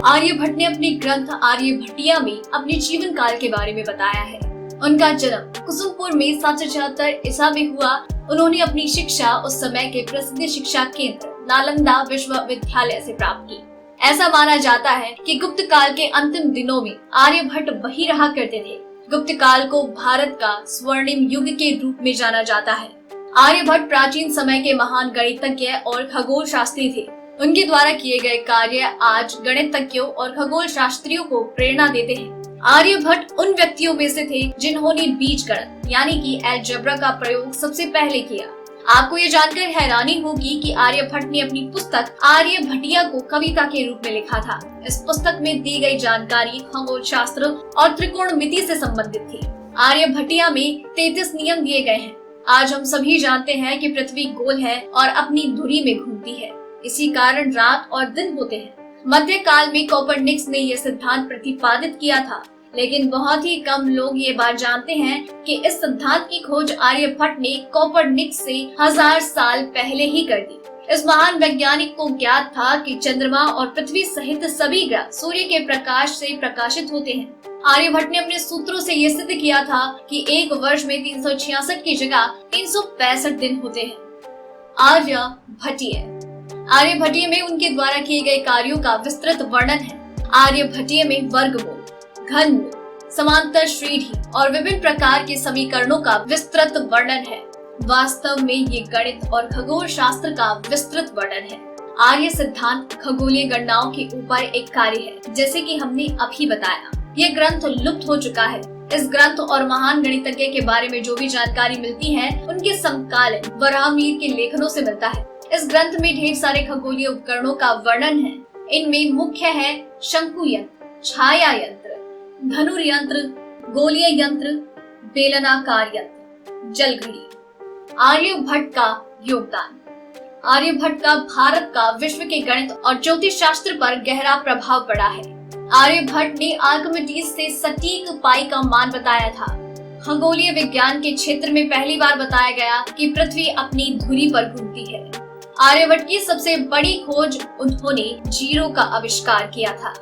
आर्यभट्ट ने अपने ग्रंथ आर्यभट्टिया में अपने जीवन काल के बारे में बताया है। उनका जन्म कुसुमपुर में 776 ईसा में हुआ। उन्होंने अपनी शिक्षा उस समय के प्रसिद्ध शिक्षा केंद्र नालंदा विश्वविद्यालय से प्राप्त की। ऐसा माना जाता है कि गुप्त काल के अंतिम दिनों में आर्यभट्ट वही रहा करते थे। गुप्त काल को भारत का स्वर्णिम युग के रूप में जाना जाता है। आर्यभट्ट प्राचीन समय के महान गणितज्ञ और खगोल शास्त्री थे। उनके द्वारा किए गए कार्य आज गणितज्ञों और खगोल शास्त्रियों को प्रेरणा देते हैं। आर्यभट्ट उन व्यक्तियों में से थे जिन्होंने बीजगणित यानी कि अलजेब्रा का प्रयोग सबसे पहले किया। आपको ये जानकर हैरानी होगी कि आर्यभट्ट ने अपनी पुस्तक आर्यभट्टिया को कविता के रूप में लिखा था। इस पुस्तक में दी गई जानकारी खगोल शास्त्र और त्रिकोणमिति से संबंधित थी। आर्यभट्टिया में 33 नियम दिए गए हैं। आज हम सभी जानते हैं कि पृथ्वी गोल है और अपनी धुरी में घूमती है। इसी कारण रात और दिन होते हैं। मध्यकाल में कोपरनिकस ने यह सिद्धांत प्रतिपादित किया था, लेकिन बहुत ही कम लोग ये बात जानते हैं कि इस सिद्धांत की खोज आर्यभट्ट ने कोपरनिकस से 1000 साल पहले ही कर दी। इस महान वैज्ञानिक को ज्ञात था कि चंद्रमा और पृथ्वी सहित सभी ग्रह सूर्य के प्रकाश से प्रकाशित होते हैं। आर्यभट्ट ने अपने सूत्रों से यह सिद्ध किया था कि एक वर्ष में 366 की जगह 365 दिन होते हैं। आर्यभट्टिय में उनके द्वारा किए गए कार्यों का विस्तृत वर्णन है। आर्यभट्टिय में वर्गमूल, घनमूल, समांतर श्रेणी और विभिन्न प्रकार के समीकरणों का विस्तृत वर्णन है। वास्तव में ये गणित और खगोल शास्त्र का विस्तृत वर्णन है। आर्य सिद्धांत खगोलीय गणनाओं के ऊपर एक कार्य है, जैसे कि हमने अभी बताया। ये ग्रंथ लुप्त हो चुका है। इस ग्रंथ और महान गणितज्ञ के बारे में जो भी जानकारी मिलती है, उनके समकालीन वराहमिहिर के लेखनों से मिलता है। इस ग्रंथ में ढेर सारे खगोलीय उपकरणों का वर्णन है। इनमें मुख्य है शंकु यंत्र, छाया यंत्र, धनुर्यंत्र, गोलीय यंत्र, बेलनाकार यंत्र, जलघड़ी। आर्यभट्ट का योगदान। आर्यभट्ट का भारत का विश्व के गणित और ज्योतिष शास्त्र पर गहरा प्रभाव पड़ा है। आर्यभट्ट ने आर्किमिडीज से सटीक पाई का मान बताया था। खगोलीय विज्ञान के क्षेत्र में पहली बार बताया गया कि पृथ्वी अपनी धुरी पर घूमती है। आर्यभट्ट की सबसे बड़ी खोज उन्होंने जीरो का आविष्कार किया था।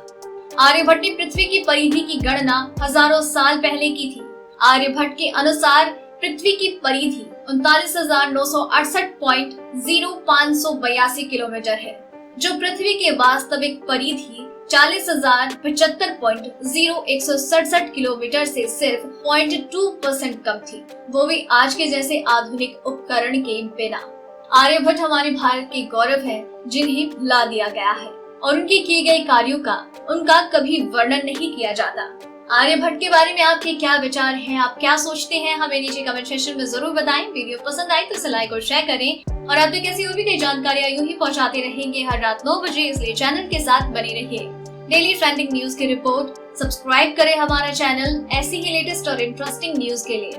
आर्यभट्ट ने पृथ्वी की परिधि की गणना हजारों साल पहले की थी। आर्यभट्ट के अनुसार पृथ्वी की परिधि 39,968.0582 किलोमीटर है, जो पृथ्वी के वास्तविक परिधि 40,075.0167 किलोमीटर से सिर्फ 0.2% कम थी, वो भी आज के जैसे आधुनिक उपकरण के बिना। आर्यभट्ट हमारे भारत के गौरव है, जिन्हें भुला दिया गया है और उनके किए गए कार्यों का उनका कभी वर्णन नहीं किया जाता। आर्यभट्ट के बारे में आपके क्या विचार हैं? आप क्या सोचते हैं? हमें नीचे कमेंट सेक्शन में जरूर बताएं। वीडियो पसंद आए तो इसे लाइक और शेयर करें और आप तक ऐसी और भी कई जानकारियां यूं ही पहुंचाते रहेंगे हर रात 9 बजे, इसलिए चैनल के साथ बने रहिए। डेली ट्रेंडिंग न्यूज की रिपोर्ट सब्सक्राइब करें हमारा चैनल ऐसी ही लेटेस्ट और इंटरेस्टिंग न्यूज के लिए।